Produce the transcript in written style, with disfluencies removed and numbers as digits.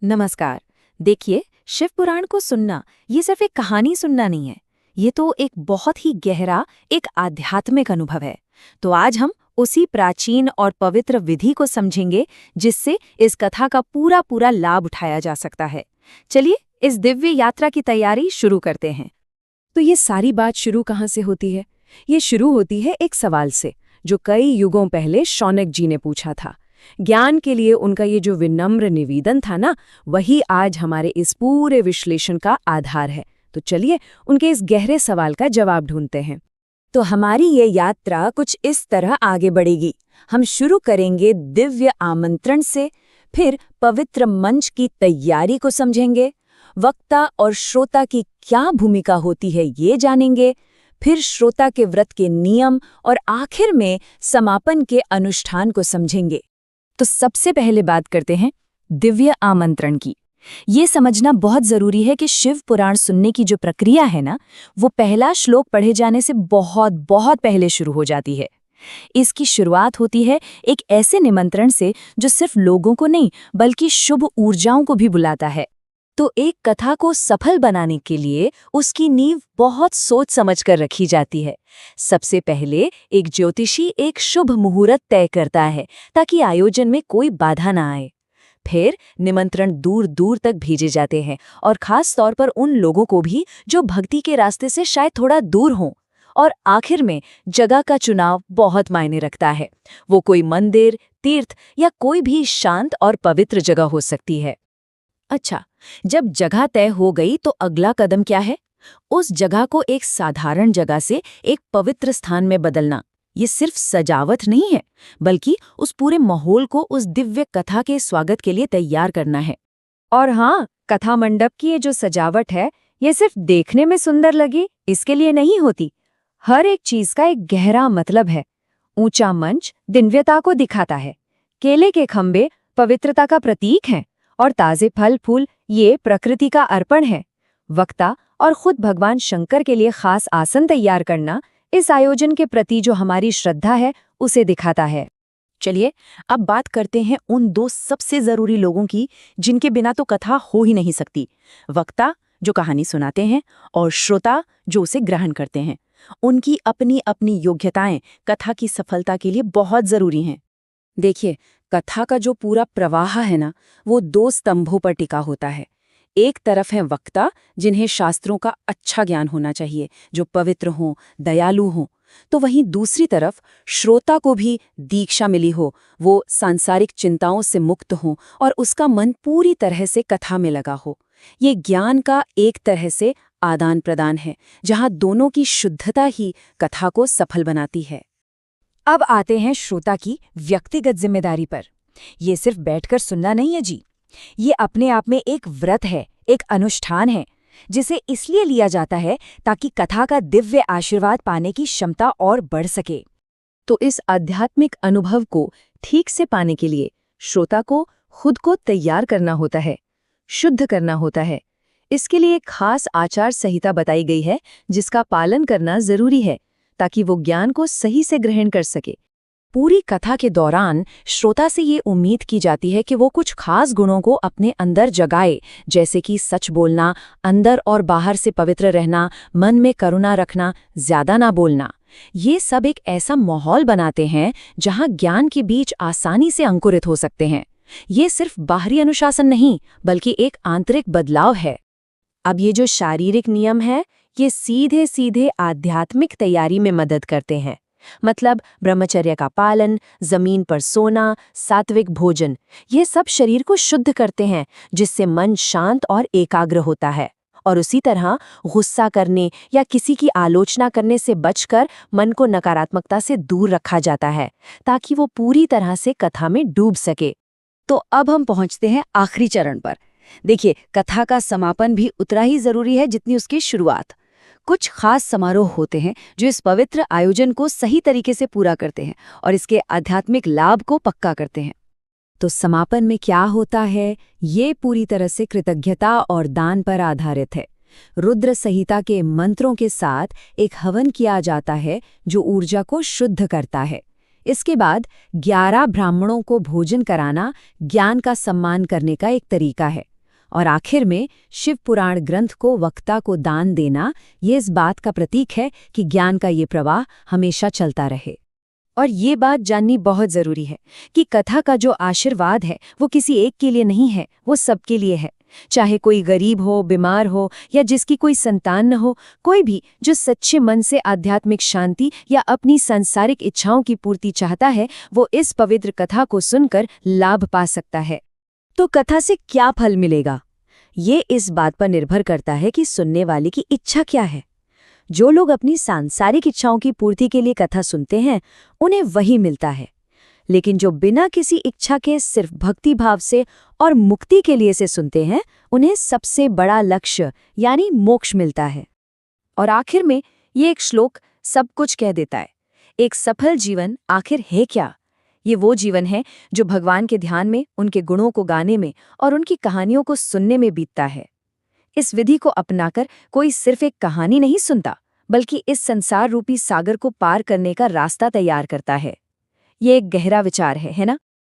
नमस्कार। देखिए, शिव पुराण को सुनना ये सिर्फ एक कहानी सुनना नहीं है। ये तो एक बहुत ही गहरा, एक आध्यात्मिक अनुभव है। तो आज हम उसी प्राचीन और पवित्र विधि को समझेंगे जिससे इस कथा का पूरा पूरा लाभ उठाया जा सकता है। चलिए इस दिव्य यात्रा की तैयारी शुरू करते हैं। तो ये सारी बात शुरू कहाँ से होती है? ये शुरू होती है एक सवाल से, जो कई युगों पहले शौनक जी ने पूछा था। ज्ञान के लिए उनका ये जो विनम्र निवेदन था ना, वही आज हमारे इस पूरे विश्लेषण का आधार है। तो चलिए उनके इस गहरे सवाल का जवाब ढूंढते हैं। तो हमारी ये यात्रा कुछ इस तरह आगे बढ़ेगी। हम शुरू करेंगे दिव्य आमंत्रण से, फिर पवित्र मंच की तैयारी को समझेंगे, वक्ता और श्रोता की क्या भूमिका होती है ये जानेंगे, फिर श्रोता के व्रत के नियम और आखिर में समापन के अनुष्ठान को समझेंगे। तो सबसे पहले बात करते हैं दिव्य आमंत्रण की। ये समझना बहुत जरूरी है कि शिव पुराण सुनने की जो प्रक्रिया है ना, वो पहला श्लोक पढ़े जाने से बहुत बहुत पहले शुरू हो जाती है। इसकी शुरुआत होती है एक ऐसे निमंत्रण से जो सिर्फ लोगों को नहीं बल्कि शुभ ऊर्जाओं को भी बुलाता है। तो एक कथा को सफल बनाने के लिए उसकी नींव बहुत सोच समझ कर रखी जाती है। सबसे पहले एक ज्योतिषी एक शुभ मुहूर्त तय करता है ताकि आयोजन में कोई बाधा ना आए। फिर निमंत्रण दूर दूर तक भेजे जाते हैं, और खास तौर पर उन लोगों को भी जो भक्ति के रास्ते से शायद थोड़ा दूर हों। और आखिर में जगह का चुनाव बहुत मायने रखता है। वो कोई मंदिर, तीर्थ या कोई भी शांत और पवित्र जगह हो सकती है। अच्छा, जब जगह तय हो गई तो अगला कदम क्या है? उस जगह को एक साधारण जगह से एक पवित्र स्थान में बदलना। ये सिर्फ सजावट नहीं है, बल्कि उस पूरे माहौल को उस दिव्य कथा के स्वागत के लिए तैयार करना है। और हाँ, कथा मंडप की ये जो सजावट है, ये सिर्फ देखने में सुंदर लगे इसके लिए नहीं होती। हर एक चीज का एक गहरा मतलब है। ऊंचा मंच दिव्यता को दिखाता है, केले के खंभे पवित्रता का प्रतीक हैं, और ताजे फल फूल ये प्रकृति का अर्पण है। वक्ता और खुद भगवान शंकर के लिए खास आसन तैयार करना इस आयोजन के प्रति जो हमारी श्रद्धा है उसे दिखाता है। चलिए अब बात करते हैं उन दो सबसे जरूरी लोगों की जिनके बिना तो कथा हो ही नहीं सकती। वक्ता जो कहानी सुनाते हैं और श्रोता जो उसे ग्रहण करते हैं। उनकी अपनी अपनी योग्यताएं कथा की सफलता के लिए बहुत जरूरी हैं। देखिए, कथा का जो पूरा प्रवाह है ना, वो दो स्तंभों पर टिका होता है। एक तरफ है वक्ता, जिन्हें शास्त्रों का अच्छा ज्ञान होना चाहिए, जो पवित्र हों, दयालु हों। तो वहीं दूसरी तरफ श्रोता को भी दीक्षा मिली हो, वो सांसारिक चिंताओं से मुक्त हो और उसका मन पूरी तरह से कथा में लगा हो। ये ज्ञान का एक तरह से आदान प्रदान है, जहाँ दोनों की शुद्धता ही कथा को सफल बनाती है। अब आते हैं श्रोता की व्यक्तिगत जिम्मेदारी पर। ये सिर्फ बैठकर सुनना नहीं है जी, ये अपने आप में एक व्रत है, एक अनुष्ठान है, जिसे इसलिए लिया जाता है ताकि कथा का दिव्य आशीर्वाद पाने की क्षमता और बढ़ सके। तो इस आध्यात्मिक अनुभव को ठीक से पाने के लिए श्रोता को खुद को तैयार करना होता है, शुद्ध करना होता है। इसके लिए एक खास आचार संहिता बताई गई है जिसका पालन करना जरूरी है ताकि वो ज्ञान को सही से ग्रहण कर सके। पूरी कथा के दौरान श्रोता से ये उम्मीद की जाती है कि वो कुछ खास गुणों को अपने अंदर जगाए, जैसे कि सच बोलना, अंदर और बाहर से पवित्र रहना, मन में करुणा रखना, ज्यादा ना बोलना। ये सब एक ऐसा माहौल बनाते हैं जहां ज्ञान के बीज आसानी से अंकुरित हो सकते हैं। ये सिर्फ बाहरी अनुशासन नहीं, बल्कि एक आंतरिक बदलाव है। अब ये जो शारीरिक नियम है, ये सीधे सीधे आध्यात्मिक तैयारी में मदद करते हैं। मतलब ब्रह्मचर्य का पालन, जमीन पर सोना, सात्विक भोजन, ये सब शरीर को शुद्ध करते हैं, जिससे मन शांत और एकाग्र होता है। और उसी तरह गुस्सा करने या किसी की आलोचना करने से बचकर मन को नकारात्मकता से दूर रखा जाता है, ताकि वो पूरी तरह से कथा में डूब सके। तो अब हम पहुंचते हैं आखिरी चरण पर। देखिए, कथा का समापन भी उतना ही जरूरी है जितनी उसकी शुरुआत। कुछ खास समारोह होते हैं जो इस पवित्र आयोजन को सही तरीके से पूरा करते हैं और इसके आध्यात्मिक लाभ को पक्का करते हैं। तो समापन में क्या होता है, ये पूरी तरह से कृतज्ञता और दान पर आधारित है। रुद्र संहिता के मंत्रों के साथ एक हवन किया जाता है जो ऊर्जा को शुद्ध करता है। इसके बाद 11 ब्राह्मणों को भोजन कराना ज्ञान का सम्मान करने का एक तरीका है। और आखिर में शिव पुराण ग्रंथ को वक्ता को दान देना ये इस बात का प्रतीक है कि ज्ञान का ये प्रवाह हमेशा चलता रहे। और ये बात जाननी बहुत जरूरी है कि कथा का जो आशीर्वाद है वो किसी एक के लिए नहीं है, वो सबके लिए है। चाहे कोई गरीब हो, बीमार हो या जिसकी कोई संतान न हो, कोई भी जो सच्चे मन से आध्यात्मिक शांति या अपनी सांसारिक इच्छाओं की पूर्ति चाहता है, वो इस पवित्र कथा को सुनकर लाभ पा सकता है। तो कथा से क्या फल मिलेगा? ये इस बात पर निर्भर करता है कि सुनने वाले की इच्छा क्या है। जो लोग अपनी सांसारिक इच्छाओं की पूर्ति के लिए कथा सुनते हैं, उन्हें वही मिलता है। लेकिन जो बिना किसी इच्छा के सिर्फ भक्ति भाव से और मुक्ति के लिए से सुनते हैं, उन्हें सबसे बड़ा लक्ष्य यानी मोक्ष मिलता है। और आखिर में ये एक श्लोक सब कुछ कह देता है। एक सफल जीवन आखिर है क्या? ये वो जीवन है जो भगवान के ध्यान में, उनके गुणों को गाने में और उनकी कहानियों को सुनने में बीतता है। इस विधि को अपनाकर कोई सिर्फ एक कहानी नहीं सुनता, बल्कि इस संसार रूपी सागर को पार करने का रास्ता तैयार करता है। ये एक गहरा विचार है ना?